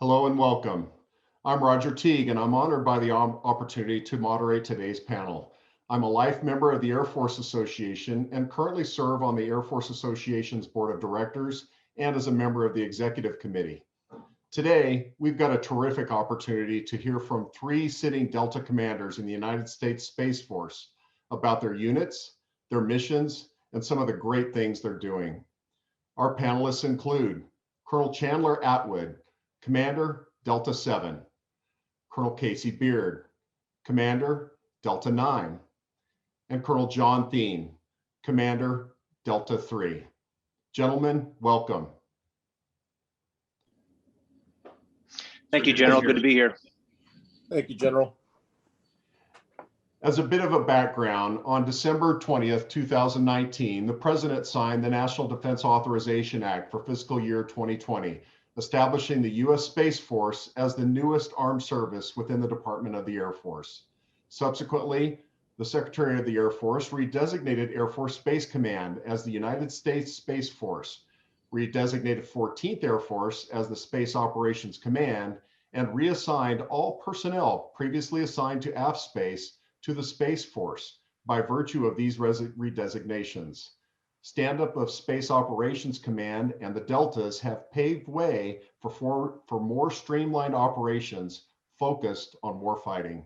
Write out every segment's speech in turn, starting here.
Hello and welcome. I'm Roger Teague, and I'm honored by the opportunity to moderate today's panel. I'm a life member of the Air Force Association and currently serve on the Air Force Association's Board of Directors and as a member of the Executive Committee. Today, we've got a terrific opportunity to hear from three sitting Delta commanders in the United States Space Force about their units, their missions, and some of the great things they're doing. Our panelists include Colonel Chandler Atwood, Commander, Delta 7, Colonel Casey Beard, Commander, Delta 9, and Colonel John Thien, Commander, Delta 3. Gentlemen, welcome. Thank you, General. Good to be here. Thank you, General. As a bit of a background, on December 20th, 2019, the President signed the National Defense Authorization Act for fiscal year 2020, establishing the U.S. Space Force as the newest armed service within the Department of the Air Force. Subsequently, the Secretary of the Air Force redesignated Air Force Space Command as the United States Space Force, redesignated 14th Air Force as the Space Operations Command, and reassigned all personnel previously assigned to AF Space to the Space Force by virtue of these redesignations. Stand-up of Space Operations Command and the Deltas have paved way for more streamlined operations focused on warfighting.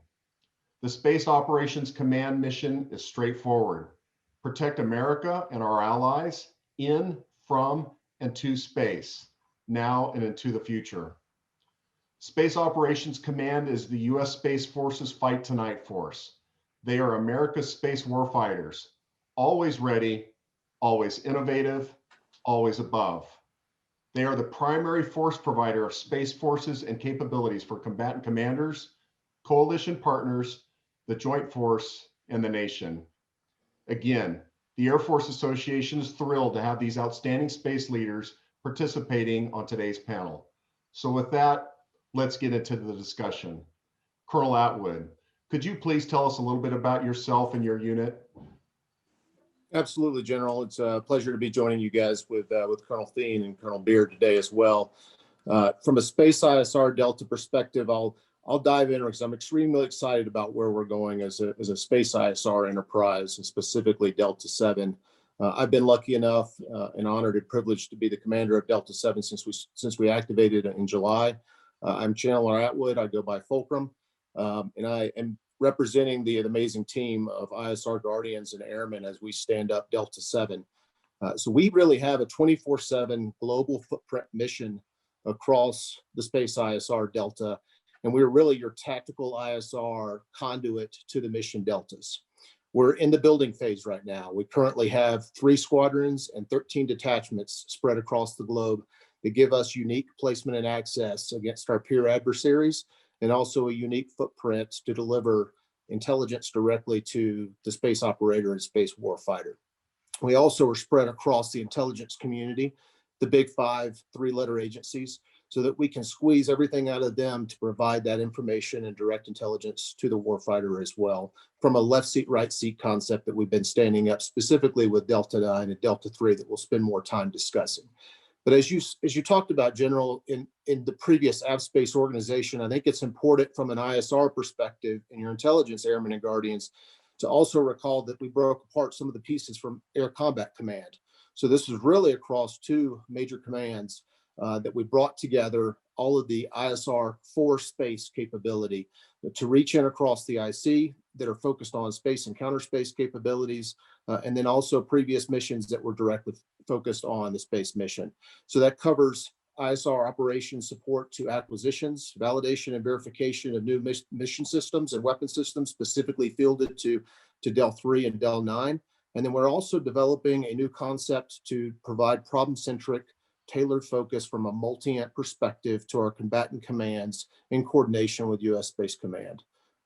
The Space Operations Command mission is straightforward: protect America and our allies in, from, and to space, now and into the future. Space Operations Command is the U.S. Space Force's Fight Tonight force. They are America's space warfighters, always ready, always innovative, always above. They are the primary force provider of space forces and capabilities for combatant commanders, coalition partners, the joint force, and the nation. Again, the Air Force Association is thrilled to have these outstanding space leaders participating on today's panel. So with that, let's get into the discussion. Colonel Atwood, could you please tell us a little bit about yourself and your unit? Absolutely, General. It's a pleasure to be joining you guys with Colonel Thien and Colonel Beard today as well. From a Space ISR Delta perspective, I'll dive in because I'm extremely excited about where we're going as a Space ISR enterprise, and specifically Delta 7. I've been lucky enough and honored and privileged to be the commander of Delta 7 since we activated in July. I'm Chandler Atwood. I go by Fulcrum, and I am representing the amazing team of ISR Guardians and Airmen as we stand up Delta 7. So we really have a 24/7 global footprint mission across the Space ISR Delta, and we're really your tactical ISR conduit to the mission deltas. We're in the building phase right now. We currently have 3 squadrons and 13 detachments spread across the globe that give us unique placement and access against our peer adversaries, and also a unique footprint to deliver intelligence directly to the space operator and space warfighter. We also are spread across the intelligence community, the big 5 3-letter agencies, so that we can squeeze everything out of them to provide that information and direct intelligence to the warfighter as well, from a left seat, right seat concept that we've been standing up specifically with Delta 9 and Delta 3 that we'll spend more time discussing. But as you talked about, General, in the previous AvSpace organization, I think it's important from an ISR perspective in your intelligence airmen and guardians to also recall that we broke apart some of the pieces from Air Combat Command. So this was really across 2 major commands that we brought together all of the ISR for space capability to reach in across the IC that are focused on space and counter space capabilities, and then also previous missions that were directly focused on the space mission. So that covers ISR operations support to acquisitions, validation and verification of new mission systems and weapon systems specifically fielded to Del 3 and Del 9. And then we're also developing a new concept to provide problem-centric, tailored focus from a multi-ant perspective to our combatant commands in coordination with U.S. Space Command.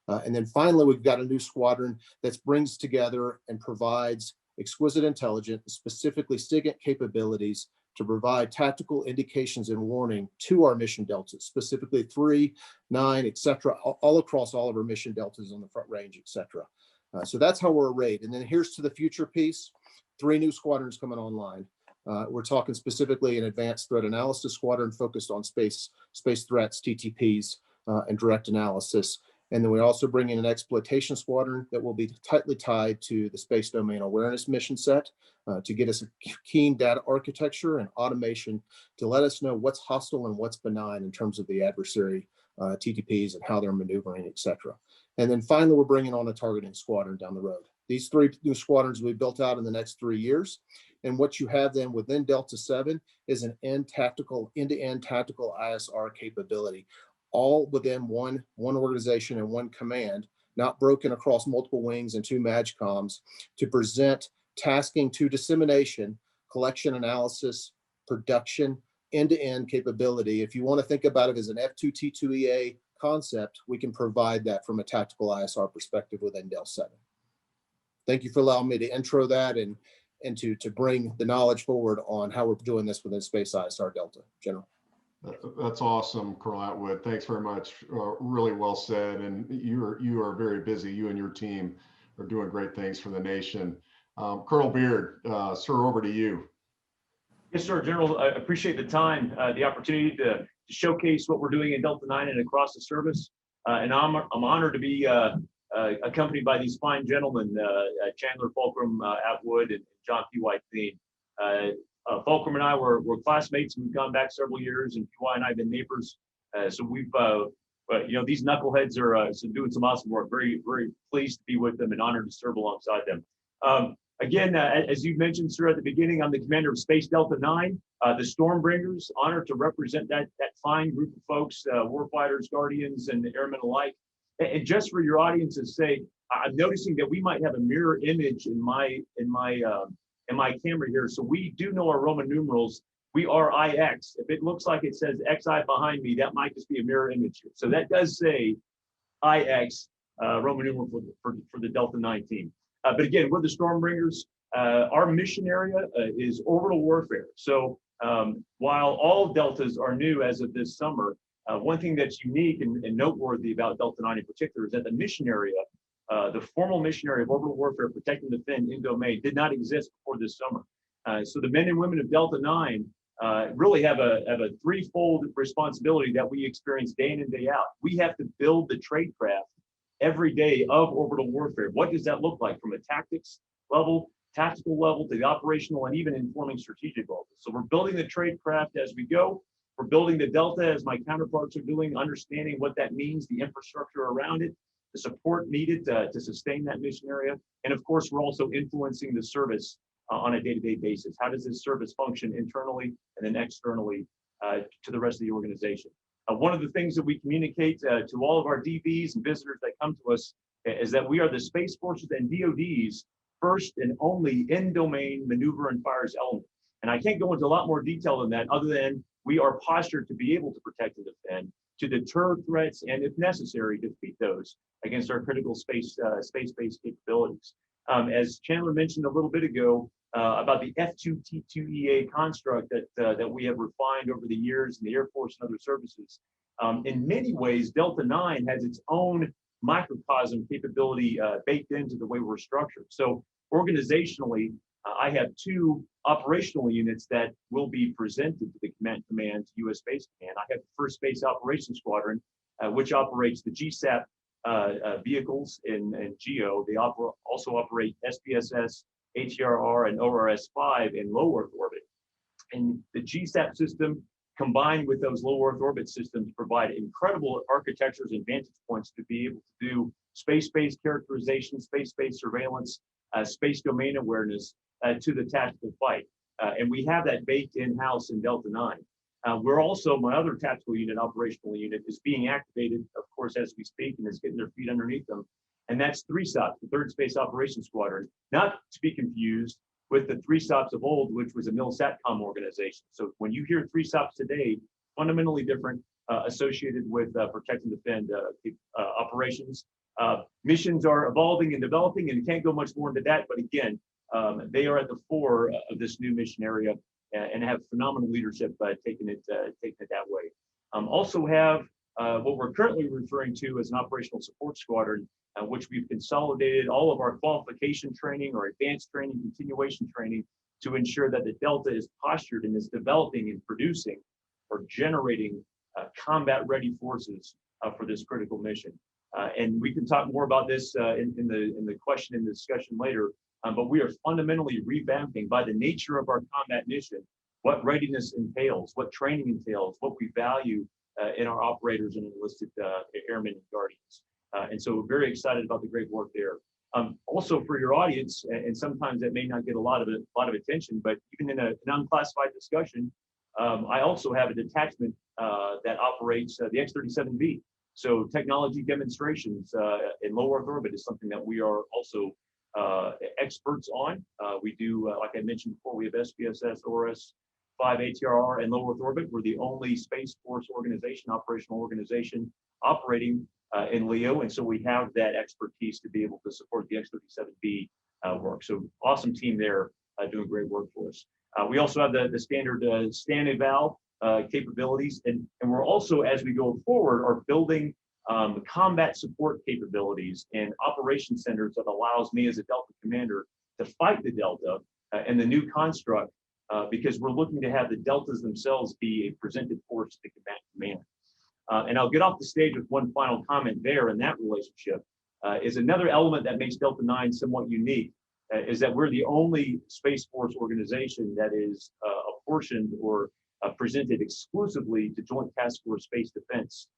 And then finally, we've got a new squadron that brings together and provides exquisite intelligence, specifically SIGINT capabilities to provide tactical indications and warning to our mission deltas, specifically 3, 9, et cetera, all across all of our mission deltas on the front range, et cetera. So that's how we're arrayed. And then here's to the future piece, 3 new squadrons coming online. We're talking specifically an advanced threat analysis squadron focused on space threats, TTPs, and direct analysis. And then we also bring in an exploitation squadron that will be tightly tied to the space domain awareness mission set to get us a keen data architecture and automation to let us know what's hostile and what's benign in terms of the adversary TTPs and how they're maneuvering, et cetera. And then finally, we're bringing on a targeting squadron down the road. These 3 new squadrons will be built out in the next 3 years. And what you have then within Delta 7 is an end-to-end tactical ISR capability, all within one organization and one command, not broken across multiple wings and 2 MAGCOMs, to present tasking to dissemination, collection analysis, production, end-to-end capability. If you want to think about it as an F2T2EA concept, we can provide that from a tactical ISR perspective within Del 7. Thank you for allowing me to intro that and to bring the knowledge forward on how we're doing this within Space ISR Delta, General. That's awesome, Karl Atwood. Thanks very much. Really well said. And you are very busy. You and your team are doing great things for the nation. Colonel Beard, sir, over to you. Yes, sir, General. I appreciate the time, the opportunity to showcase what we're doing in Delta 9 and across the service. And I'm honored to be accompanied by these fine gentlemen, Chandler, Fulcrum, Atwood, and John P. White Thien. Fulcrum and I were classmates, and we've gone back several years, and PY and I have been neighbors. So we've, these knuckleheads are doing some awesome work. Very, very pleased to be with them and honored to serve alongside them. Again, as you mentioned, sir, at the beginning, I'm the commander of Space Delta 9, the Stormbringers, honored to represent that fine group of folks, warfighters, guardians, and airmen alike. And just for your audience's sake, I'm noticing that we might have a mirror image in my camera here. So we do know our Roman numerals. We are IX. If it looks like it says XI behind me, that might just be a mirror image here. So that does say IX, Roman numeral for the Delta 9 team. But again, we're the Stormbringers. Our mission area is orbital warfare. So while all Deltas are new as of this summer, one thing that's unique and noteworthy about Delta 9 in particular is that the mission area, the formal mission area of orbital warfare, protect and defend in domain, did not exist before this summer. So the men and women of Delta 9 really have a threefold responsibility that we experience day in and day out. We have to build the tradecraft every day of orbital warfare. What does that look like from a tactical level to the operational and even informing strategic level? So we're building the tradecraft as we go. We're building the Delta as my counterparts are doing, understanding what that means, the infrastructure around it, the support needed to sustain that mission area. And of course, we're also influencing the service on a day-to-day basis. How does this service function internally and then externally to the rest of the organization? One of the things that we communicate to all of our DBs and visitors that come to us is that we are the Space Forces and DOD's first and only in-domain maneuver and fires element. And I can't go into a lot more detail than that, other than we are postured to be able to protect and defend, to deter threats, and if necessary, defeat those against our critical space-based capabilities. As Chandler mentioned a little bit ago about the F2T2EA construct that we have refined over the years in the Air Force and other services, in many ways, Delta 9 has its own microcosm capability baked into the way we're structured. So organizationally, I have 2 operational units that will be presented to the command to U.S. Space Command. I have the 1st Space Operations Squadron, which operates the GSAP vehicles in GEO. They also operate SPSS, ATRR, and ORS-5 in low Earth orbit. And the GSAP system, combined with those low Earth orbit systems, provide incredible architectures and vantage points to be able to do space-based characterization, space-based surveillance, space domain awareness to the tactical fight. And we have that baked in-house in Delta 9. We're also, my other tactical unit, operational unit, is being activated, of course, as we speak, and is getting their feet underneath them. And that's 3SOPs, the 3rd Space Operations Squadron, not to be confused with the 3SOPs of old, which was a MILSATCOM organization. So when you hear 3SOPs today, fundamentally different, associated with protect and defend operations. Missions are evolving and developing, and you can't go much more into that. But again, they are at the fore of this new mission area and have phenomenal leadership taking it that way. Also have what we're currently referring to as an operational support squadron, which we've consolidated all of our qualification training or advanced training, continuation training to ensure that the Delta is postured and is developing and producing or generating combat-ready forces for this critical mission. And we can talk more about this in the question and discussion later, but we are fundamentally revamping by the nature of our combat mission, what readiness entails, what training entails, what we value in our operators and enlisted airmen and guardians. And so we're very excited about the great work there. Also for your audience, and sometimes that may not get a lot of attention, but even in an unclassified discussion, I also have a detachment that operates the X-37B. So technology demonstrations in low Earth orbit is something that we are also experts on. We do, like I mentioned before, we have SPSS, ORS, 5 ATRR, and low Earth orbit. We're the only Space Force organization, operational organization, operating in LEO, and so we have that expertise to be able to support the X-37B work. So awesome team there doing great work for us. We also have the standard stand-eval capabilities, and we're also, as we go forward, are building combat support capabilities and operation centers that allows me as a Delta commander to fight the Delta and the new construct, because we're looking to have the Deltas themselves be a presented force to combat command. And I'll get off the stage with one final comment there in that relationship. Is another element that makes Delta 9 somewhat unique is that we're the only Space Force organization that is apportioned or presented exclusively to Joint Task Force Space Defense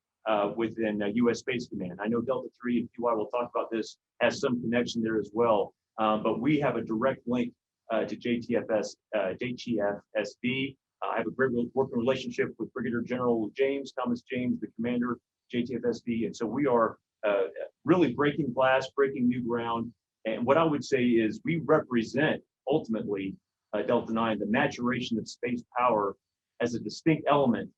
within US Space Command. I know Delta 3 and PY will talk about this, has some connection there as well, but we have a direct link to JTFSD. I have a great working relationship with Brigadier General Thomas James, the commander, JTFSD. And so we are really breaking glass, breaking new ground. And what I would say is we represent ultimately Delta 9, the maturation of space power as a distinct element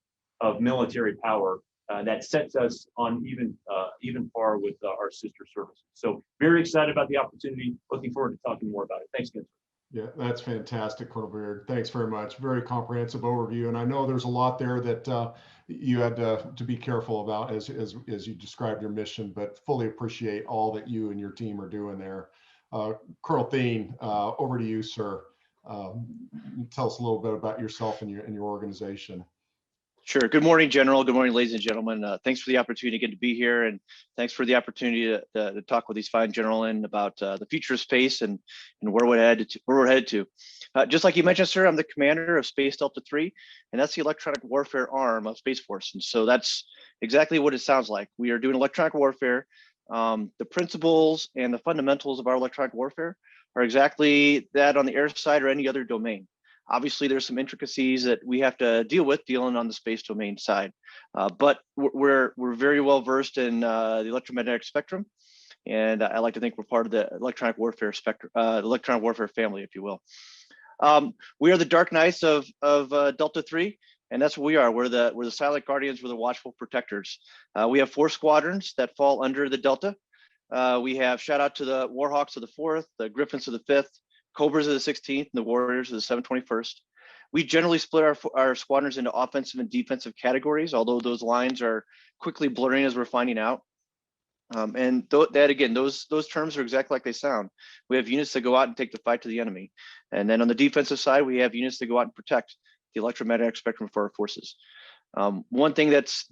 of military power that sets us on even par with our sister services. So very excited about the opportunity. Looking forward to talking more about it. Thanks, Ken. Yeah, that's fantastic, Colonel Beard. Thanks very much. Very comprehensive overview. And I know there's a lot there that you had to be careful about as you described your mission, but fully appreciate all that you and your team are doing there. Colonel Thien, over to you, sir. Tell us a little bit about yourself and your organization. Sure. Good morning, General. Good morning, ladies and gentlemen. Thanks for the opportunity to get to be here, and thanks for the opportunity to talk with these fine gentlemen about the future of space and where we're headed to. Just like you mentioned, sir, I'm the commander of Space Delta 3, and that's the electronic warfare arm of Space Force. And so that's exactly what it sounds like. We are doing electronic warfare. The principles and the fundamentals of our electronic warfare are exactly that on the air side or any other domain. Obviously, there's some intricacies that we have to deal with dealing on the space domain side, but we're very well versed in the electromagnetic spectrum, and I like to think we're part of the electronic warfare spectrum, electronic warfare family, if you will. We are the Dark Knights of Delta 3, and that's what we are. We're the silent guardians. We're the watchful protectors. We have 4 squadrons that fall under the Delta. We have shout out to the Warhawks of the 4th, the Griffins of the 5th. Cobras of the 16th, and the Warriors of the 721st. We generally split our squadrons into offensive and defensive categories, although those lines are quickly blurring as we're finding out. And that again, those terms are exactly like they sound. We have units that go out and take the fight to the enemy. And then on the defensive side, we have units that go out and protect the electromagnetic spectrum for our forces. One thing that's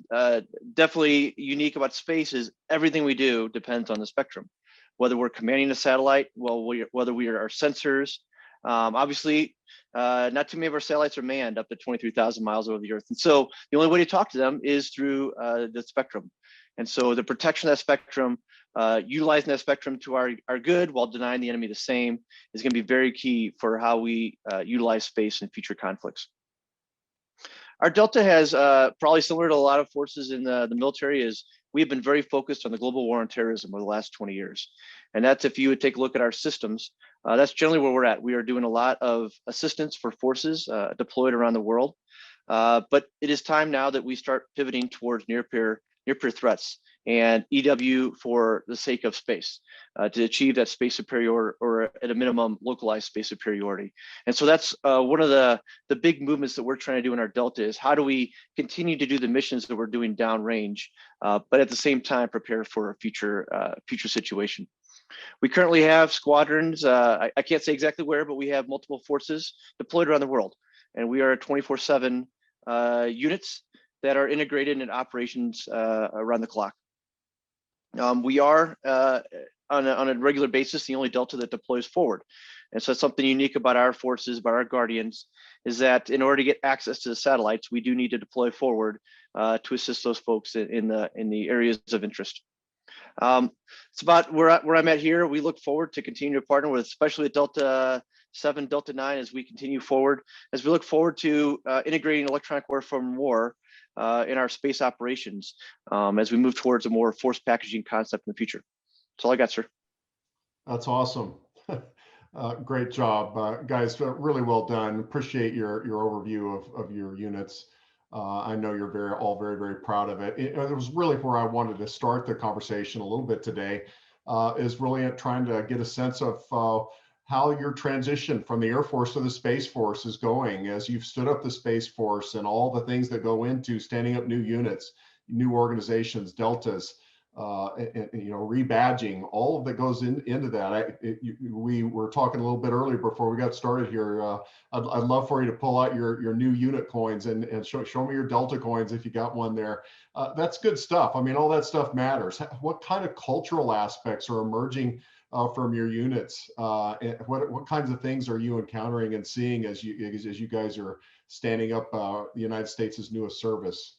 definitely unique about space is everything we do depends on the spectrum. Whether we're commanding a satellite, whether we are our sensors, obviously, not too many of our satellites are manned up to 23,000 miles over the Earth. And so the only way to talk to them is through the spectrum. And so the protection of that spectrum, utilizing that spectrum to our good while denying the enemy the same is going to be very key for how we utilize space in future conflicts. Our Delta has, probably similar to a lot of forces in the military, is we have been very focused on the global war on terrorism over the last 20 years. And that's, if you would take a look at our systems, that's generally where we're at. We are doing a lot of assistance for forces deployed around the world. But it is time now that we start pivoting towards near-peer threats and EW for the sake of space to achieve that space superiority, or at a minimum localized space superiority. And so that's one of the big movements that we're trying to do in our Delta is how do we continue to do the missions that we're doing downrange, but at the same time prepare for a future situation. We currently have squadrons. I can't say exactly where, but we have multiple forces deployed around the world, and we are 24/7 units that are integrated in operations around the clock. We are on a regular basis the only Delta that deploys forward, and so something unique about our forces, about our Guardians, is that in order to get access to the satellites, we do need to deploy forward to assist those folks in the areas of interest. It's about where I'm at here. We look forward to continue to partner with, especially with Delta 7, Delta 9, as we continue forward, as we look forward to integrating electronic warfare and war in our space operations as we move towards a more force packaging concept in the future. That's all I got, sir. That's awesome. Great job, guys. Really well done. Appreciate your overview of your units. I know you're all very proud of it. It was really where I wanted to start the conversation a little bit today, is really trying to get a sense of how your transition from the Air Force to the Space Force is going, as you've stood up the Space Force and all the things that go into standing up new units, new organizations, deltas, and, rebadging, all of that goes into that. We were talking a little bit earlier before we got started here. I'd love for you to pull out your new unit coins and show me your Delta coins if you got one there. That's good stuff. I mean, all that stuff matters. What kind of cultural aspects are emerging from your units? What kinds of things are you encountering and seeing as you guys are standing up the United States' newest service?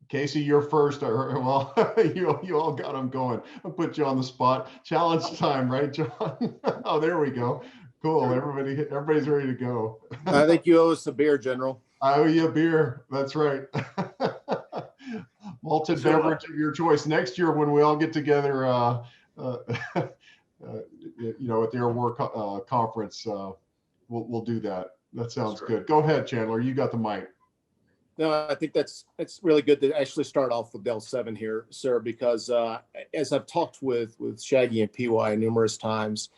Casey, you're first. Well, you all got them going. I'll put you on the spot. Challenge time, right, John? Oh, there we go. Cool. Everybody's ready to go. I think you owe us a beer, General. I owe you a beer. That's right. Malted beverage of your choice. Next year, when we all get together, at the Air War conference, we'll do that. That sounds good. Go ahead, Chandler. You got the mic. No, I think it's really good to actually start off with Del 7 here, sir, because as I've talked with Shaggy and PY numerous times,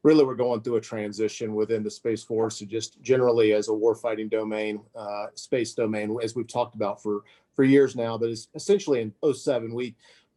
really we're going through a transition within the Space Force, and just generally as a warfighting domain, space domain, as we've talked about for years now. But it's essentially in 2007,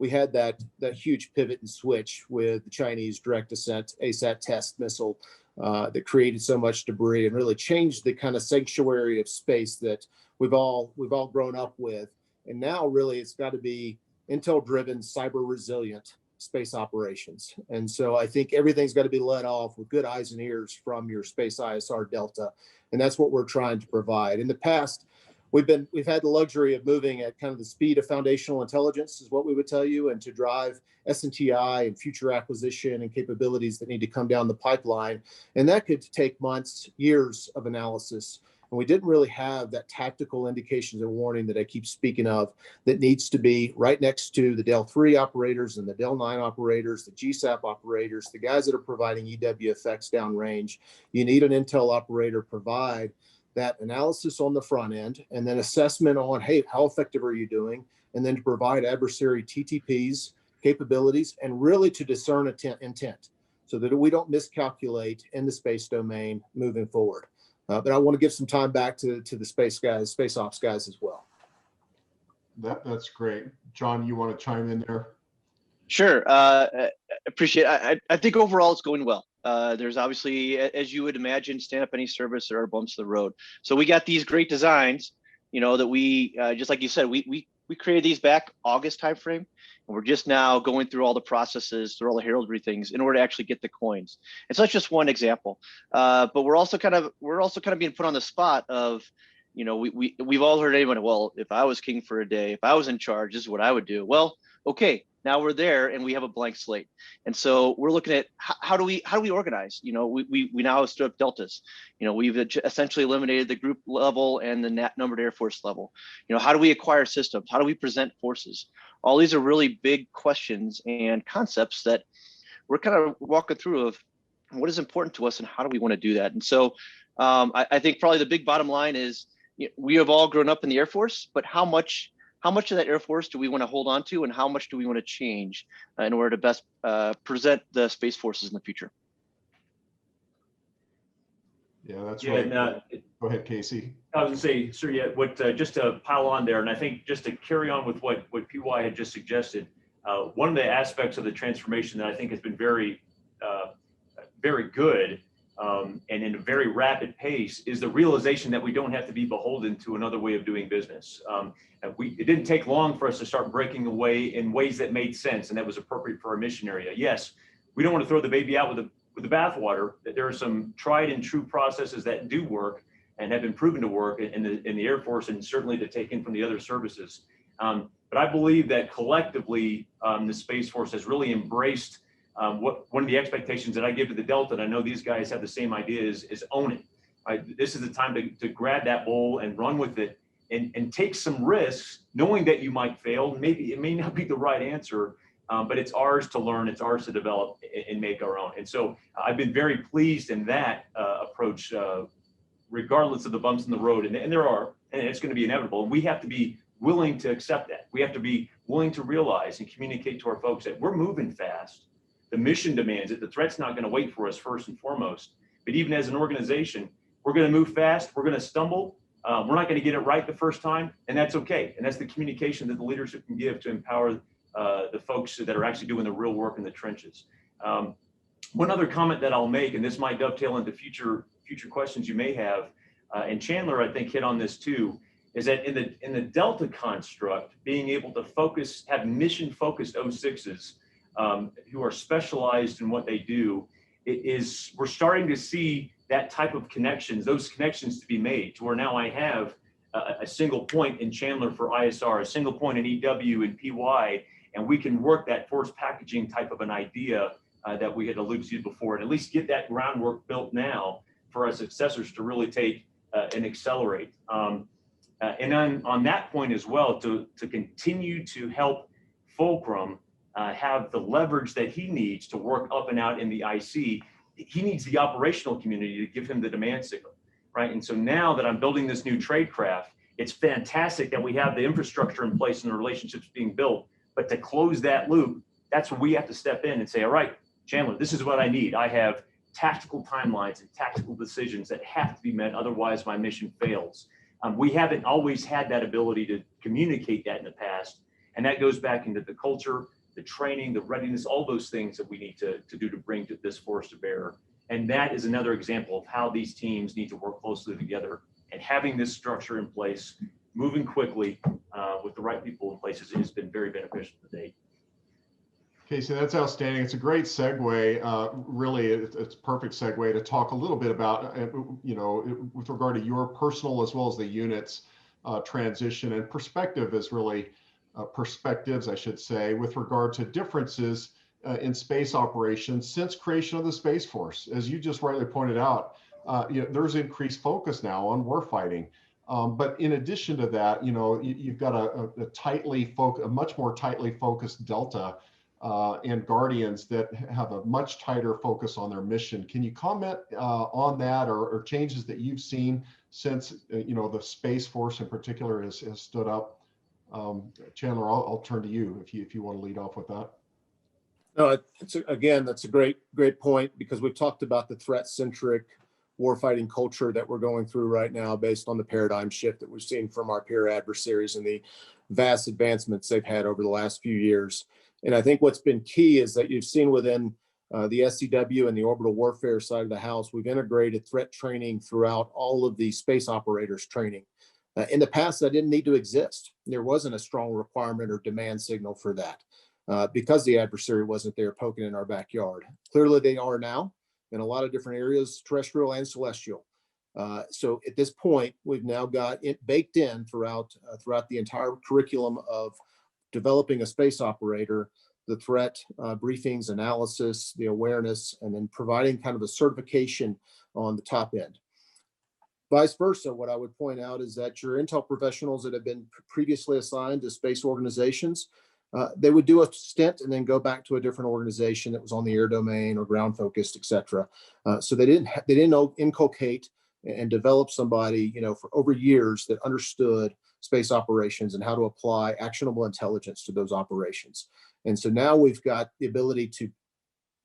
we had that huge pivot and switch with the Chinese direct ascent ASAT test missile that created so much debris and really changed the kind of sanctuary of space that we've all grown up with. And now really it's got to be intel driven, cyber resilient space operations. And so I think everything's got to be led off with good eyes and ears from your space ISR Delta. And that's what we're trying to provide. In the past, we've had the luxury of moving at kind of the speed of foundational intelligence is what we would tell you, and to drive S&TI and future acquisition and capabilities that need to come down the pipeline. And that could take months, years of analysis. And we didn't really have that tactical indications and warning that I keep speaking of that needs to be right next to the Del 3 operators and the Del 9 operators, the GSAP operators, the guys that are providing EW effects downrange. You need an intel operator provide that analysis on the front end, and then assessment on, hey, how effective are you doing? And then to provide adversary TTPs, capabilities, and really to discern intent so that we don't miscalculate in the space domain moving forward. But I want to give some time back to the space guys, space ops guys as well. That's great. John, you want to chime in there? Sure. Appreciate it. I think overall it's going well. There's obviously, as you would imagine, stand up any service, there are bumps in the road. So we got these great designs, that we, just like you said, we created these back August timeframe, and we're just now going through all the processes, through all the heraldry things in order to actually get the coins. And so that's just one example. But we're also kind of being put on the spot of, we've all heard anyone, well, if I was king for a day, if I was in charge, this is what I would do. Well, okay, now we're there and we have a blank slate. And so we're looking at how do we organize? We now have stood up deltas. We've essentially eliminated the group level and the numbered Air Force level. How do we acquire systems? How do we present forces? All these are really big questions and concepts that we're kind of walking through of what is important to us and how do we want to do that. And so I think probably the big bottom line is we have all grown up in the Air Force, but how much of that Air Force do we want to hold on to, and how much do we want to change in order to best present the Space Forces in the future? Yeah, that's right. And, go ahead, Casey. I was going to say, sir, yeah, just to pile on there, and I think just to carry on with what PY had just suggested, one of the aspects of the transformation that I think has been very very good and in a very rapid pace is the realization that we don't have to be beholden to another way of doing business. It didn't take long for us to start breaking away in ways that made sense and that was appropriate for our mission area. Yes, we don't want to throw the baby out with the bathwater. That there are some tried and true processes that do work and have been proven to work in the Air Force and certainly to take in from the other services. But I believe that collectively, the Space Force has really embraced one of the expectations that I give to the Delta, and I know these guys have the same idea, is own it. Right? This is the time to grab that bowl and run with it and take some risks, knowing that you might fail. Maybe it may not be the right answer, but it's ours to learn, it's ours to develop and make our own. And so I've been very pleased in that approach, regardless of the bumps in the road. And there are, and it's going to be inevitable. And we have to be willing to accept that. We have to be willing to realize and communicate to our folks that we're moving fast. The mission demands it. The threat's not going to wait for us first and foremost. But even as an organization, we're going to move fast. We're going to stumble. We're not going to get it right the first time, and that's okay. And that's the communication that the leadership can give to empower the folks that are actually doing the real work in the trenches. One other comment that I'll make, and this might dovetail into future questions you may have, and Chandler, I think, hit on this too, is that in the Delta construct, being able to have mission-focused 06s who are specialized in what they do, we're starting to see that type of connections, those connections to be made to where now I have a single point in Chandler for ISR, a single point in EW and PY, and we can work that force packaging type of an idea that we had alluded to before, and at least get that groundwork built now for our successors to really take and accelerate. And on that point as well, to continue to help Fulcrum have the leverage that he needs to work up and out in the IC, he needs the operational community to give him the demand signal, right? And so now that I'm building this new tradecraft, it's fantastic that we have the infrastructure in place and the relationships being built, but to close that loop, that's where we have to step in and say, all right, Chandler, this is what I need. I have tactical timelines and tactical decisions that have to be met, otherwise my mission fails. We haven't always had that ability to communicate that in the past, and that goes back into the culture, the training, the readiness, all those things that we need to do to bring to this force to bear. And that is another example of how these teams need to work closely together, and having this structure in place, moving quickly with the right people in place has been very beneficial to date. Casey, that's outstanding. It's a great segue. Really, it's a perfect segue to talk a little bit about, with regard to your personal as well as the unit's transition and perspective is really perspectives, I should say, with regard to differences in space operations since creation of the Space Force. As you just rightly pointed out, there's increased focus now on warfighting. But in addition to that, you've got a much more tightly focused Delta and Guardians that have a much tighter focus on their mission. Can you comment on that or changes that you've seen since the Space Force in particular has stood up? Chandler, I'll turn to you if you want to lead off with that. No, that's a great point, because we've talked about the threat-centric warfighting culture that we're going through right now based on the paradigm shift that we've seen from our peer adversaries and the vast advancements they've had over the last few years. And I think what's been key is that you've seen within the SCW and the orbital warfare side of the house, we've integrated threat training throughout all of the space operators training. In the past, that didn't need to exist. There wasn't a strong requirement or demand signal for that because the adversary wasn't there poking in our backyard. Clearly, they are now in a lot of different areas, terrestrial and celestial. So at this point, we've now got it baked in throughout the entire curriculum of developing a space operator, the threat briefings, analysis, the awareness, and then providing kind of a certification on the top end. Vice versa, what I would point out is that your intel professionals that have been previously assigned to space organizations, they would do a stint and then go back to a different organization that was on the air domain or ground focused, et cetera. So they didn't inculcate and develop somebody, for over years that understood space operations and how to apply actionable intelligence to those operations. And so now we've got the ability to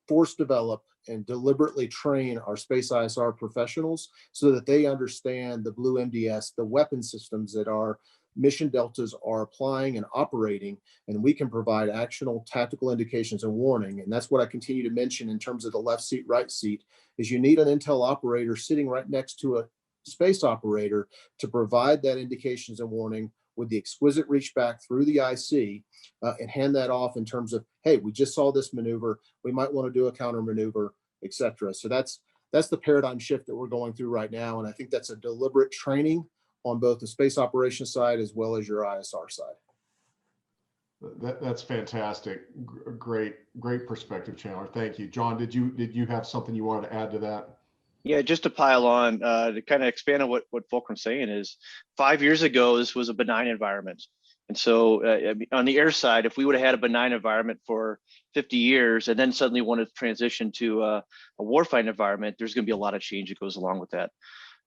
force develop and deliberately train our space ISR professionals so that they understand the blue MDS, the weapon systems that our mission deltas are applying and operating, and we can provide actionable tactical indications and warning. And that's what I continue to mention in terms of the left seat, right seat, is you need an intel operator sitting right next to a space operator to provide that indications and warning with the exquisite reach back through the IC, and hand that off in terms of, hey, we just saw this maneuver, we might want to do a counter maneuver, etc. So that's the paradigm shift that we're going through right now. And I think that's a deliberate training on both the space operations side as well as your ISR side. That's fantastic. Great perspective, Chandler. Thank you. John, did you have something you wanted to add to that? Yeah, just to pile on, to kind of expand on what Fulcrum's saying is, 5 years ago, this was a benign environment. And so on the air side, if we would have had a benign environment for 50 years and then suddenly wanted to transition to a warfighting environment, there's going to be a lot of change that goes along with that.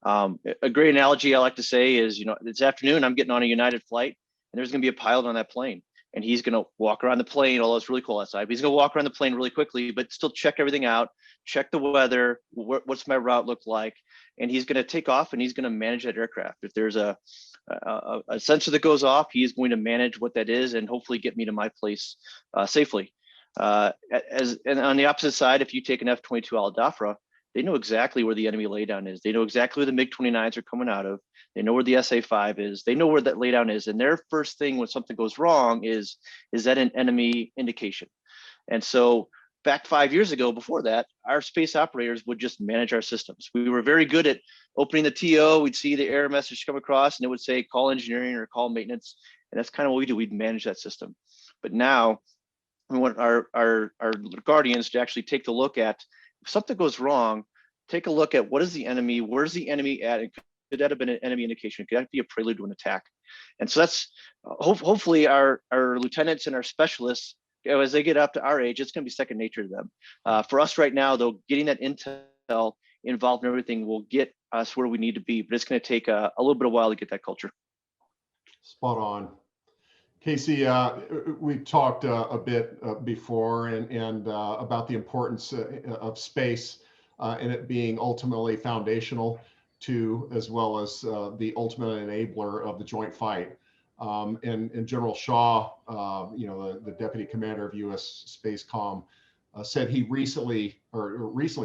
A great analogy I like to say is, this afternoon I'm getting on a United flight and there's going to be a pilot on that plane. And he's going to walk around the plane, although it's really cool outside, but he's going to walk around the plane really quickly, but still check everything out, check the weather, what's my route look like, and he's going to take off and he's going to manage that aircraft. If there's a sensor that goes off, he's going to manage what that is and hopefully get me to my place safely. And on the opposite side, if you take an F-22 Al Dhafra, they know exactly where the enemy laydown is. They know exactly where the MiG-29s are coming out of. They know where the SA-5 is. They know where that laydown is. And their first thing when something goes wrong is that an enemy indication? And so back 5 years ago, before that, our space operators would just manage our systems. We were very good at opening the TO. We'd see the error message come across and it would say call engineering or call maintenance. And that's kind of what we do. We'd manage that system. But now we want our guardians to actually take the look at, if something goes wrong, take a look at what is the enemy, where's the enemy at, and could that have been an enemy indication? Could that be a prelude to an attack? And so that's hopefully our lieutenants and our specialists, as they get up to our age, it's going to be second nature to them. For us right now, though, getting that intel involved in everything will get us where we need to be, but it's going to take a little bit of while to get that culture. Spot on. Casey, we talked a bit before and about the importance of space and it being ultimately foundational to, as well as the ultimate enabler of the joint fight. And General Shaw, the deputy commander of U.S. Space Comm, said he recently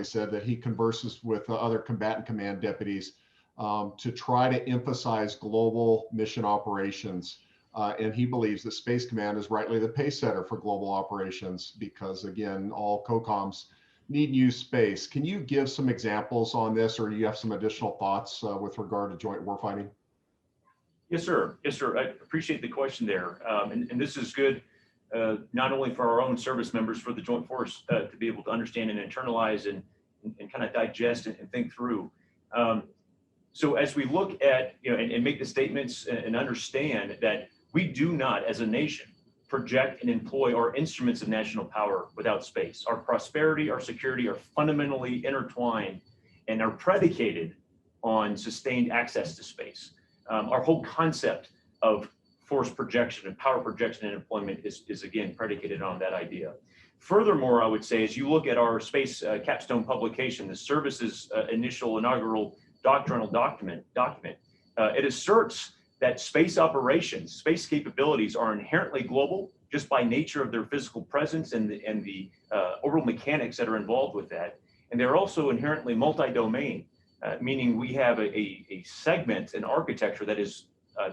said that he converses with other combatant command deputies to try to emphasize global mission operations. And he believes that Space Command is rightly the pace setter for global operations because, again, all COCOMs need and use space. Can you give some examples on this, or do you have some additional thoughts with regard to joint warfighting? Yes, sir. Yes, sir. I appreciate the question there. And this is good, not only for our own service members, for the Joint Force to be able to understand and internalize and kind of digest and think through. So as we look at, and make the statements and understand that we do not, as a nation, project and employ our instruments of national power without space. Our prosperity, our security are fundamentally intertwined and are predicated on sustained access to space. Our whole concept of force projection and power projection and employment is again predicated on that idea. Furthermore, I would say, as you look at our space capstone publication, the service's initial inaugural doctrinal document, it asserts that space operations, space capabilities are inherently global just by nature of their physical presence and the orbital mechanics that are involved with that. And they're also inherently multi-domain, meaning we have a segment, an architecture that is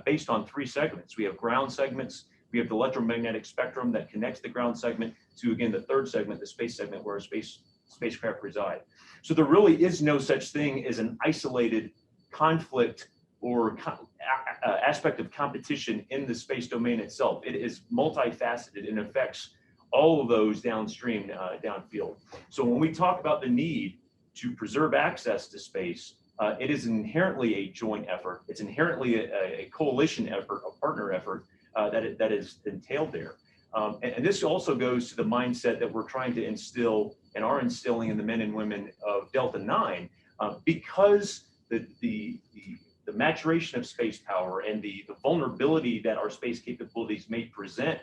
based on three segments. We have ground segments, we have the electromagnetic spectrum that connects the ground segment to, again, the third segment, the space segment, where spacecraft reside. So there really is no such thing as an isolated conflict or aspect of competition in the space domain itself. It is multifaceted and affects all of those downstream, downfield. So when we talk about the need to preserve access to space, it is inherently a joint effort. It's inherently a coalition effort, a partner effort that is entailed there. And this also goes to the mindset that we're trying to instill and are instilling in the men and women of Delta 9, because the maturation of space power and the vulnerability that our space capabilities may present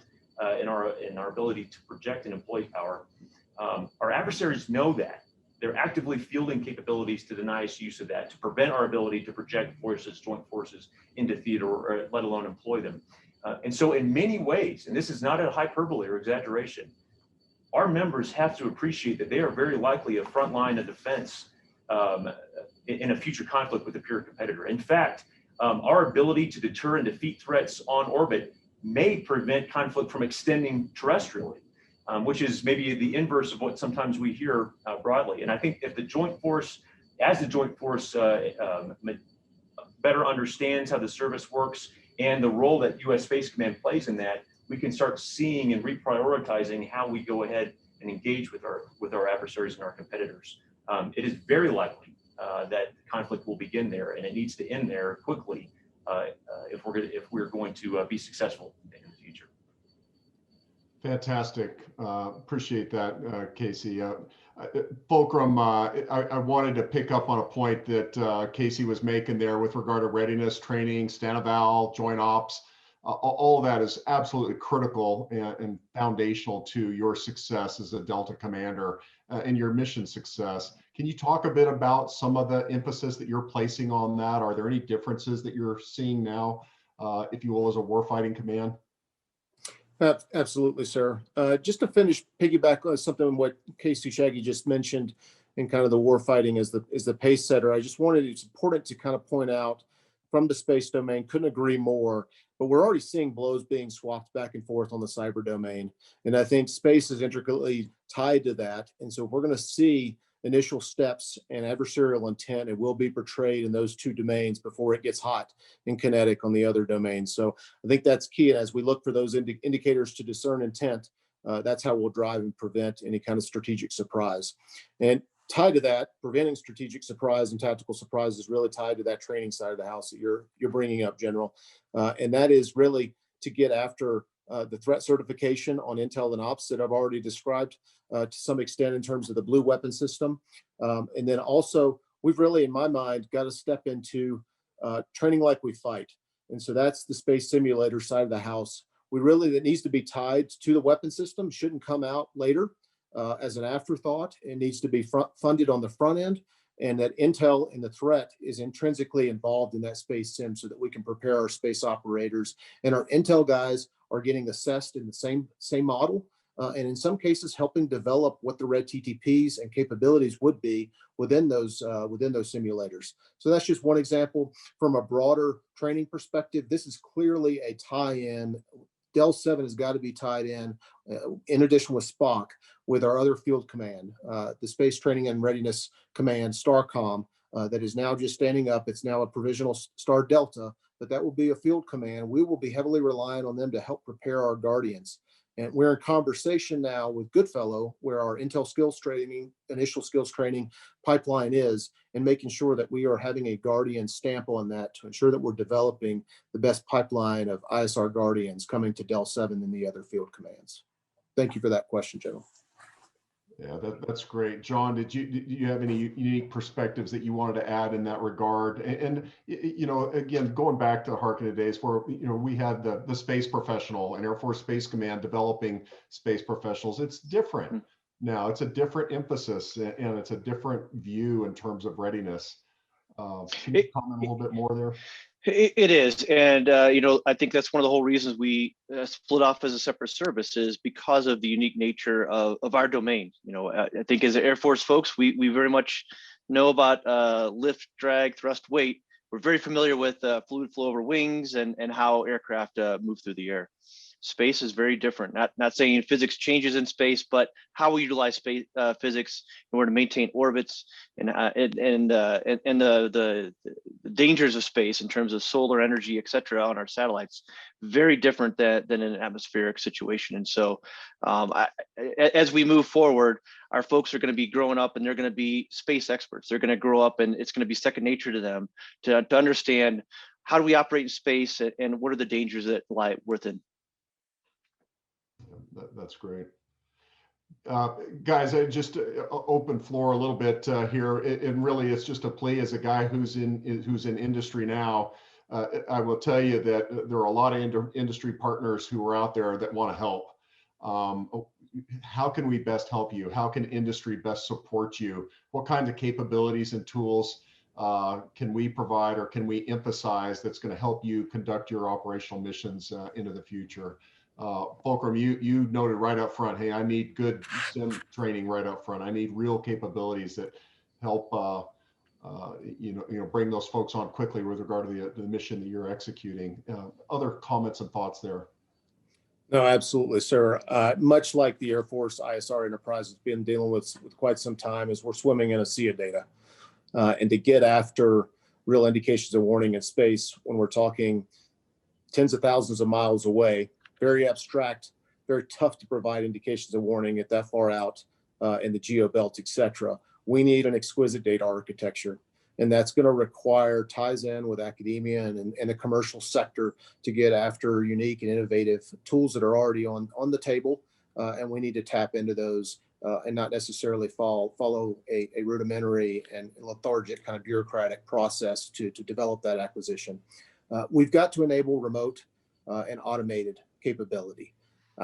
in our ability to project and employ power. Our adversaries know that. they're actively fielding capabilities to deny us use of that, to prevent our ability to project forces, joint forces into theater, or let alone employ them. And so in many ways, and this is not a hyperbole or exaggeration, our members have to appreciate that they are very likely a front line of defense in a future conflict with a peer competitor. In fact, our ability to deter and defeat threats on orbit may prevent conflict from extending terrestrially, which is maybe the inverse of what sometimes we hear broadly. And I think if the joint force, as the joint force better understands how the service works and the role that U.S. Space Command plays in that, we can start seeing and reprioritizing how we go ahead and engage with our adversaries and our competitors. It is very likely that conflict will begin there, and it needs to end there quickly if we're going to be successful in the future. Fantastic. Appreciate that, Casey. Fulcrum, I wanted to pick up on a point that Casey was making there with regard to readiness, training, stand-eval, joint ops. All of that is absolutely critical and foundational to your success as a Delta commander and your mission success. Can you talk a bit about some of the emphasis that you're placing on that? Are there any differences that you're seeing now, if you will, as a warfighting command? Absolutely, sir. Just to piggyback on something what Casey Shaggy just mentioned in kind of the warfighting as the pace setter, it's important to kind of point out from the space domain, couldn't agree more, but we're already seeing blows being swapped back and forth on the cyber domain. And I think space is intricately tied to that. And so we're going to see initial steps and adversarial intent, it will be portrayed in those two domains before it gets hot and kinetic on the other domains. So I think that's key. And as we look for those indicators to discern intent, that's how we'll drive and prevent any kind of strategic surprise. And tied to that, preventing strategic surprise and tactical surprise is really tied to that training side of the house that you're bringing up, General. And that is really to get after the threat certification on intel and ops that I've already described to some extent in terms of the blue weapon system. And then also, we've really, in my mind, got to step into training like we fight. And so that's the space simulator side of the house. That needs to be tied to the weapon system, shouldn't come out later as an afterthought. It needs to be funded on the front end, and that intel and the threat is intrinsically involved in that space sim so that we can prepare our space operators. And our intel guys are getting assessed in the same model, and in some cases helping develop what the red TTPs and capabilities would be within those simulators. So that's just one example. From a broader training perspective, this is clearly a tie-in. Del 7 has got to be tied in addition with Spock, with our other field command, the Space Training and Readiness Command, STARCOM, that is now just standing up. It's now a provisional Star Delta, but that will be a field command. We will be heavily reliant on them to help prepare our Guardians. And we're in conversation now with Goodfellow, where our intel skills training, initial skills training pipeline is, and making sure that we are having a Guardian stamp on that to ensure that we're developing the best pipeline of ISR Guardians coming to Del 7 and the other field commands. Thank you for that question, General. Yeah, that's great. John, do you have any unique perspectives that you wanted to add in that regard? And you know, again, going back to harken to days where, you know, we had the space professional and Air Force Space Command developing space professionals. It's different now. It's a different emphasis and it's a different view in terms of readiness. Can you comment a little bit more there? It is, and you know, I think that's one of the whole reasons we split off as a separate service is because of the unique nature of our domain. You know, I think as Air Force folks, we very much know about lift, drag, thrust, weight. We're very familiar with fluid flow over wings and how aircraft move through the air. Space is very different. Not saying physics changes in space, but how we utilize space physics in order to maintain orbits and the dangers of space in terms of solar energy, et cetera, on our satellites, very different than in an atmospheric situation. And so as we move forward, our folks are going to be growing up and they're going to be space experts. They're going to grow up and it's going to be second nature to them to understand how do we operate in space and what are the dangers that lie within. That's great. Guys, I just open floor a little bit here, and really it's just a plea as a guy who's in industry now. I will tell you that there are a lot of industry partners who are out there that want to help. how can we best help you? How can industry best support you? What kinds of capabilities and tools can we provide or can we emphasize that's going to help you conduct your operational missions into the future? Fulcrum, you noted right up front, hey, I need good sim training right up front. I need real capabilities that help bring those folks on quickly with regard to the mission that you're executing. Other comments and thoughts there? No, absolutely, sir. Much like the Air Force ISR enterprise has been dealing with quite some time, as we're swimming in a sea of data. And to get after real indications of warning in space, when we're talking tens of thousands of miles away, very abstract, very tough to provide indications of warning at that far out in the geo belt, et cetera. We need an exquisite data architecture. And that's going to require ties in with academia and the commercial sector to get after unique and innovative tools that are already on the table. And we need to tap into those and not necessarily follow a rudimentary and lethargic kind of bureaucratic process to develop that acquisition. We've got to enable remote and automated capability.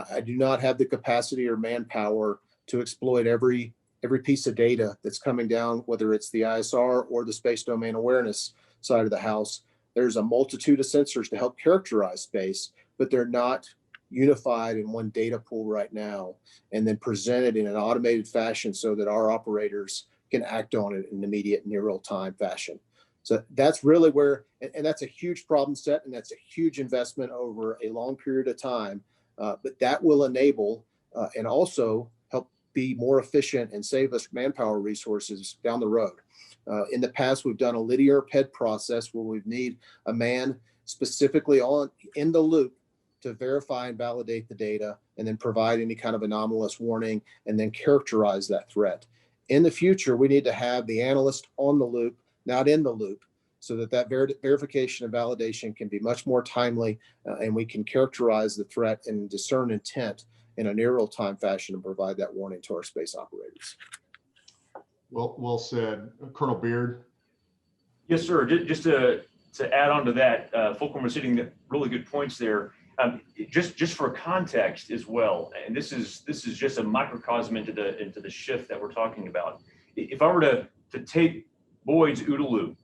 I do not have the capacity or manpower to exploit every piece of data that's coming down, whether it's the ISR or the space domain awareness side of the house. There's a multitude of sensors to help characterize space, but they're not unified in one data pool right now and then presented in an automated fashion so that our operators can act on it in an immediate near real time fashion. So that's really where, and that's a huge problem set, and that's a huge investment over a long period of time, but that will enable and also help be more efficient and save us manpower resources down the road. In the past, we've done a linear PED process where we need a man specifically in the loop to verify and validate the data and then provide any kind of anomalous warning and then characterize that threat. In the future, we need to have the analyst on the loop, not in the loop, so that verification and validation can be much more timely and we can characterize the threat and discern intent in a near real-time fashion and provide that warning to our space operators. Well said. Colonel Beard. Yes, sir. Just to add on to that, Fulcrum was hitting really good points there. Just for context as well, and this is just a microcosm into the shift that we're talking about. If I were to take Boyd's OODA loop,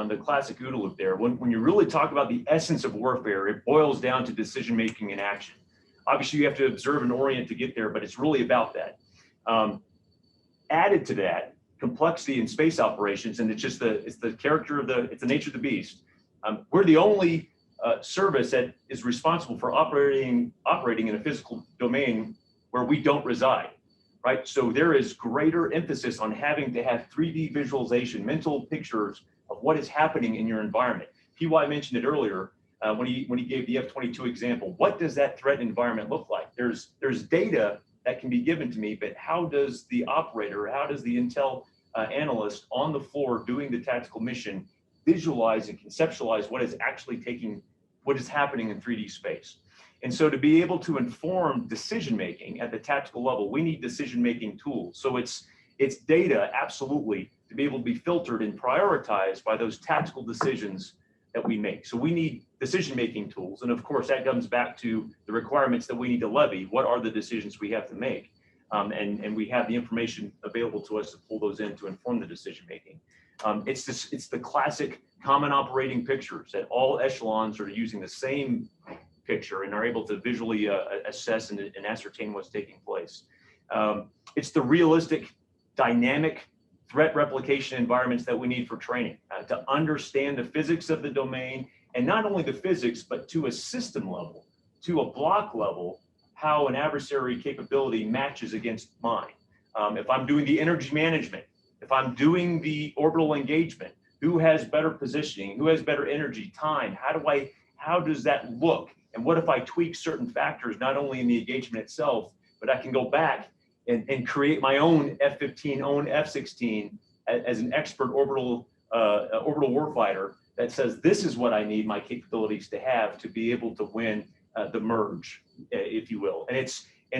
the classic OODA loop there, when you really talk about the essence of warfare, it boils down to decision making and action. Obviously, you have to observe and orient to get there, but it's really about that. Added to that, complexity in space operations, and it's the character of it's the nature of the beast. We're the only service that is responsible for operating in a physical domain where we don't reside, right? So there is greater emphasis on having to have 3D visualization, mental pictures of what is happening in your environment. PY mentioned it earlier when he gave the F-22 example. What does that threat environment look like? There's data that can be given to me, but how does the operator, how does the intel analyst on the floor doing the tactical mission visualize and conceptualize what is happening in 3D space? And so to be able to inform decision-making at the tactical level, we need decision-making tools. So it's data, absolutely, to be able to be filtered and prioritized by those tactical decisions that we make. So we need decision-making tools. And of course, that comes back to the requirements that we need to levy. What are the decisions we have to make? And we have the information available to us to pull those in to inform the decision-making. It's the classic common operating pictures that all echelons are using the same picture and are able to visually assess and ascertain what's taking place. It's the realistic, dynamic threat replication environments that we need for training to understand the physics of the domain, and not only the physics, but to a system level, to a block level, how an adversary capability matches against mine. If I'm doing the energy management, if I'm doing the orbital engagement, who has better positioning, who has better energy, time, how does that look? And what if I tweak certain factors, not only in the engagement itself, but I can go back and create my own F-15, own F-16 as an expert orbital warfighter that says, this is what I need my capabilities to have to be able to win the merge, if you will. And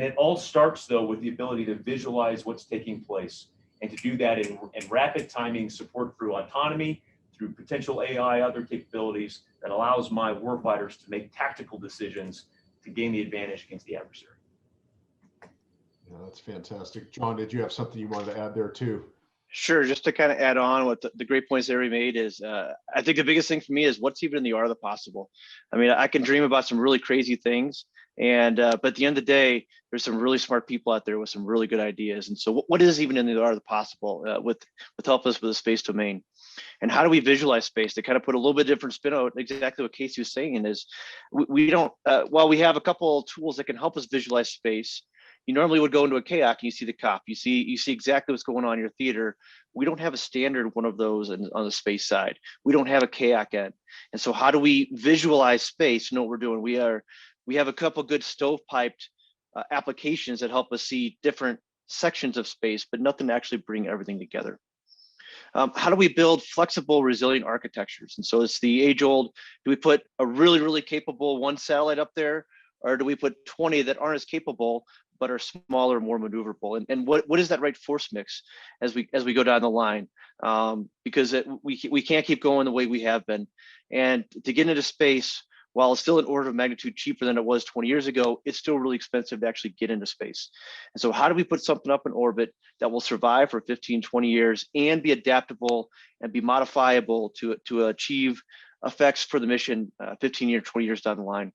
it all starts though with the ability to visualize what's taking place and to do that in rapid timing support through autonomy, through potential AI, other capabilities that allows my warfighters to make tactical decisions to gain the advantage against the adversary. Yeah, that's fantastic. John, did you have something you wanted to add there too? Sure. Just to kind of add on what the great points that Ari made is, I think the biggest thing for me is what's even in the art of the possible. I mean, I can dream about some really crazy things, and but at the end of the day, there's some really smart people out there with some really good ideas. And so, what is even in the art of the possible with help us with the space domain, and how do we visualize space? To kind of put a little bit different spin on exactly what Casey was saying is, we don't. While we have a couple tools that can help us visualize space. You normally would go into a kayak and you see the cop, you see exactly what's going on in your theater. We don't have a standard one of those on the space side. We don't have a kayak end. And so how do we visualize space? You know what we're doing? We have a couple good stovepiped applications that help us see different sections of space, but nothing to actually bring everything together. How do we build flexible, resilient architectures? And so it's the age old, do we put a really, really capable one satellite up there? Or do we put 20 that aren't as capable, but are smaller, more maneuverable? And what is that right force mix as we go down the line? Because we can't keep going the way we have been. And to get into space, while it's still an order of magnitude cheaper than it was 20 years ago, it's still really expensive to actually get into space. And so how do we put something up in orbit that will survive for 15, 20 years and be adaptable and be modifiable to achieve effects for the mission 15 years, 20 years down the line?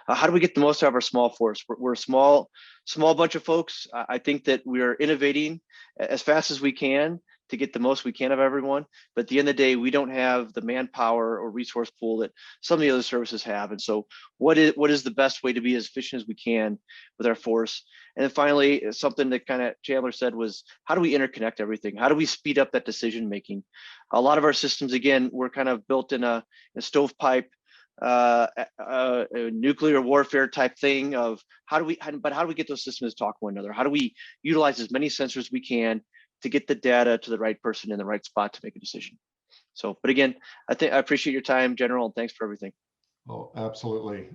How do we get the most out of our small force? We're a small bunch of folks. I think that we are innovating as fast as we can to get the most we can of everyone. But at the end of the day, we don't have the manpower or resource pool that some of the other services have. And so what is the best way to be as efficient as we can with our force? And then finally, something that kind of Chandler said was, how do we interconnect everything? How do we speed up that decision making? A lot of our systems, again, were kind of built in a stovepipe, a nuclear warfare type thing of how do we get those systems to talk to one another? How do we utilize as many sensors as we can to get the data to the right person in the right spot to make a decision? So, but again, I appreciate your time, General, and thanks for everything. Oh, absolutely,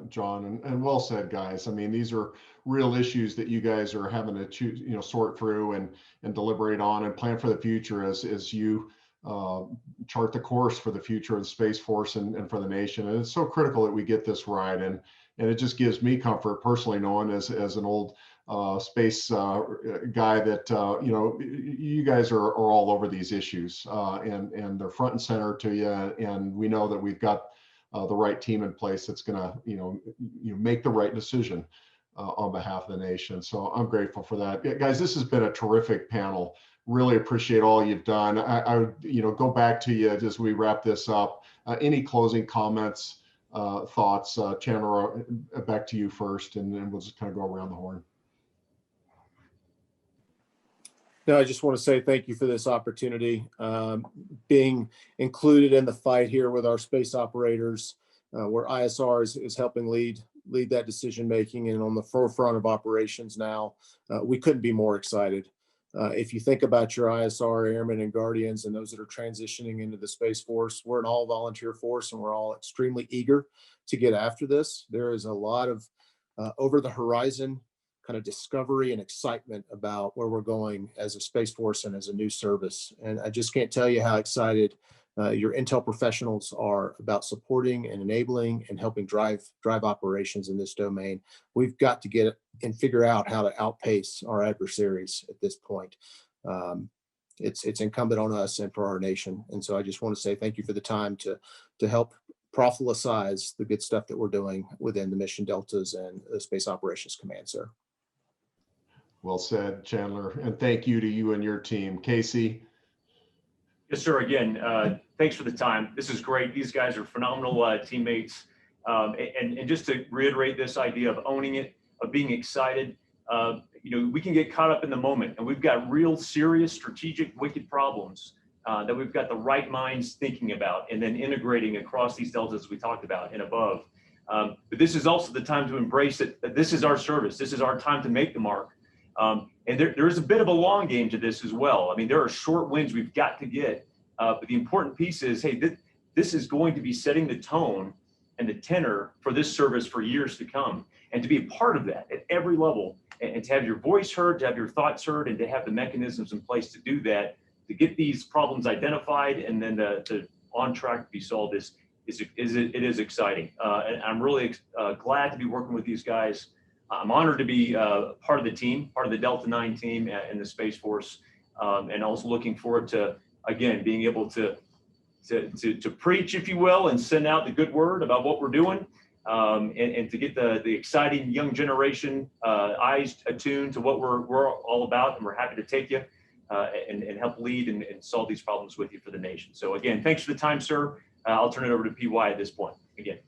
John, and well said, guys. I mean, these are real issues that you guys are having to choose, sort through and deliberate on and plan for the future as you chart the course for the future of the Space Force and for the nation. And it's so critical that we get this right. And it just gives me comfort personally, knowing as an old space guy that, you guys are all over these issues and they're front and center to you. And we know that we've got the right team in place that's going to, make the right decision on behalf of the nation. So I'm grateful for that. Yeah, guys, this has been a terrific panel. Really appreciate all you've done. I would, go back to you as we wrap this up. Any closing comments, thoughts? Chandler, back to you first, and then we'll just kind of go around the horn. No, I just want to say thank you for this opportunity, being included in the fight here with our space operators, where ISR is helping lead that decision making and on the forefront of operations now. We couldn't be more excited. If you think about your ISR airmen and guardians and those that are transitioning into the Space Force, we're an all volunteer force and we're all extremely eager to get after this. There is a lot of over the horizon kind of discovery and excitement about where we're going as a Space Force and as a new service. And I just can't tell you how excited your intel professionals are about supporting and enabling and helping drive operations in this domain. We've got to get it and figure out how to outpace our adversaries at this point. It's incumbent on us and for our nation. And so I just want to say thank you for the time to help proselytize the good stuff that we're doing within the Mission Deltas and the Space Operations Command, sir. Well said, Chandler, and thank you to you and your team. Casey. Yes, sir. Again, thanks for the time. This is great. These guys are phenomenal teammates. And just to reiterate this idea of owning it, of being excited, we can get caught up in the moment, and we've got real serious strategic wicked problems that we've got the right minds thinking about and then integrating across these deltas we talked about and above. But this is also the time to embrace it. That this is our service. This is our time to make the mark. And there is a bit of a long game to this as well. I mean, there are short wins we've got to get, but the important piece is, hey, this is going to be setting the tone and the tenor for this service for years to come. And to be a part of that at every level, and to have your voice heard, to have your thoughts heard, and to have the mechanisms in place to do that, to get these problems identified and then to on track to be solved it is exciting. And I'm really glad to be working with these guys. I'm honored to be part of the team, part of the Delta 9 team in the Space Force, and also looking forward to, again, being able to preach, if you will, and send out the good word about what we're doing, and to get the exciting young generation eyes attuned to what we're all about. And we're happy to take you and help lead and solve these problems with you for the nation. So again, thanks for the time, sir. I'll turn it over to PY at this point. Again.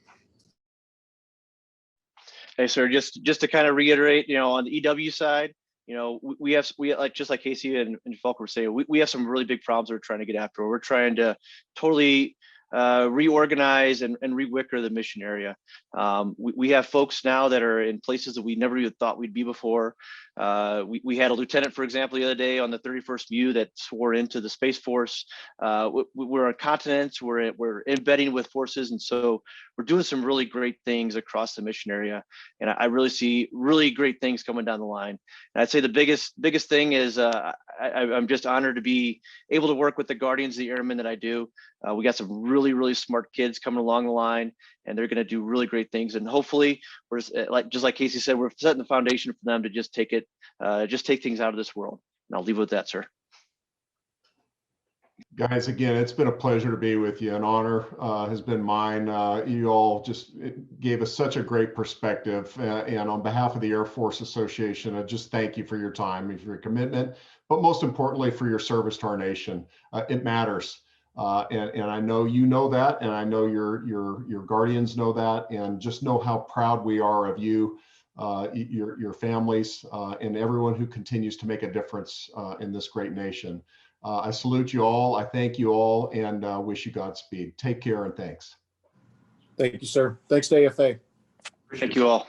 Hey, sir, just to kind of reiterate, on the EW side, we have like, just like Casey and Falk were saying, we have some really big problems we're trying to get after. We're trying to totally reorganize and rewicker the mission area. We have folks now that are in places that we never even thought we'd be before. We had a lieutenant, for example, the other day on the 31st MU that swore into the Space Force. We're on continents, we're embedding with forces, and so we're doing some really great things across the mission area. And I really see really great things coming down the line. And I'd say the biggest thing is I'm just honored to be able to work with the Guardians of the Airmen that I do. We got some really smart kids coming along the line, and they're going to do really great things. And hopefully, we're just like Casey said, we're setting the foundation for them to just take things out of this world. And I'll leave it with that, sir. Guys, again, it's been a pleasure to be with you. An honor has been mine. You all just gave us such a great perspective. And on behalf of the Air Force Association, I just thank you for your time, for your commitment, but most importantly, for your service to our nation. It matters. And I know you know that, and I know your guardians know that, and just know how proud we are of you, your families, and everyone who continues to make a difference in this great nation. I salute you all. I thank you all, and wish you Godspeed. Take care, and thanks. Thank you, sir. Thanks to AFA. Thank you all.